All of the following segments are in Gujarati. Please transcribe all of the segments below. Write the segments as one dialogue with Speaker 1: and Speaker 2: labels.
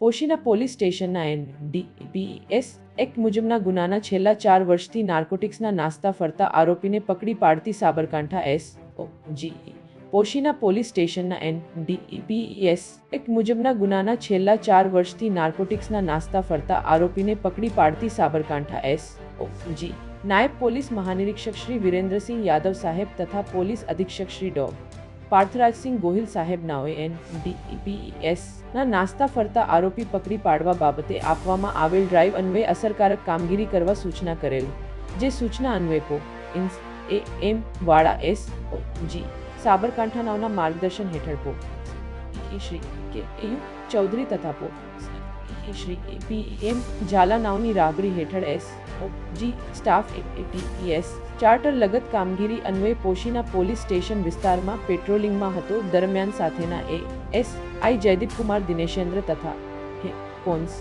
Speaker 1: પોશીના પોલીસ સ્ટેશનના NDPS એક્ટ મુજબના ગુનાના છેલ્લા 4 વર્ષથી નાર્કોટિક્સના નાસ્તા ફરતા આરોપીને પકડી પાડતી સાબરકાંઠા SOG પોશીના પોલીસ સ્ટેશનના NDPS એક્ટ મુજબના ગુનાના છેલ્લા 4 વર્ષથી નાર્કોટિક્સના નાસ્તા ફરતા આરોપીને પકડી પાડતી સાબરકાંઠા SOG નાયબ પોલીસ મહાનિરીક્ષક શ્રી વિરેન્દ્રસિંહ યાદવ સાહેબ તથા પોલીસ અધિક્ષક શ્રી ડો. પાર્થરાજસિંહ ગોહિલ સાહેબ નાઓએ NDPS ના નાસ્તા ફરતા આરોપી પકડી પાડવા બાબતે આપવામાં આવેલ ડ્રાઈવ અન્વયે અસરકારક કામગીરી કરવા સૂચના કરેલ, જે સૂચના અન્વયે ઇન્સ AM વાળા SOG સાબરકાંઠા નાઓના માર્ગદર્શન હેઠળ શ્રી KU ચૌધરી તથા શ્રી PM ઝાલા નાઓની રાહબરી હેઠળ SOG સ્ટાફ ATPS ચાર્ટર લગત કામગીરી અન્વયે પોશીના પોલીસ સ્ટેશન વિસ્તારમાં પેટ્રોલિંગમાં હતો. દરમિયાન સાથેના ASI જયદીપકુમાર દિનેશેન્દ્ર તથા કોન્સ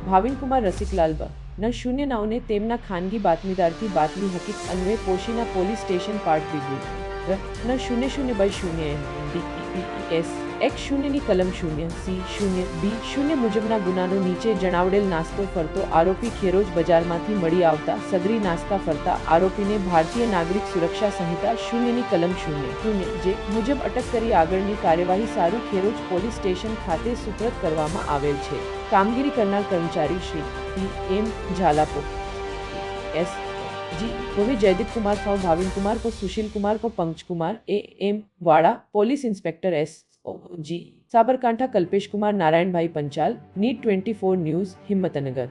Speaker 1: ભાવિનકુમાર રસિકલાલ ના 0 નાઓને તેમના ખાનગી બાતમીદારથી બાતમી હકીકત અન્વયે પોશીના પોલીસ સ્ટેશન પાર્ટ વિભૂત ના 00/0 NDPS એક્ટ 0ની કલમ 0C0B0 મુજબના ગુનાનો નીચે જણાવેલ નાસ્તો ફરતો આરોપી ખેરોજ બજારમાંથી મળી આવતા સદરી નાસ્તા ફરતા આરોપીને ભારતીય નાગરિક સુરક્ષા સંહિતા 0ની કલમ 0 જે મુજબ અટક કરી આગળની કાર્યવાહી સારું ખેરોજ પોલીસ સ્ટેશન ખાતે સુપ્રત કરવામાં આવેલ છે. કામગીરી કરનાર કર્મચારી શ્રી PM ઝાલા SG હવે જયદીપકુમાર ફ ભાવિનકુમાર કો સુશીલકુમાર કો પંકજકુમાર AM વાળા police inspector SOG Sabarkantha Kalpesh Kumar Narayan भाई पंचाल नीट 24 न्यूज़ हिम्मतनगर।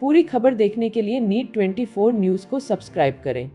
Speaker 1: पूरी खबर देखने के लिए नीट 24 न्यूज़ को सब्सक्राइब करें।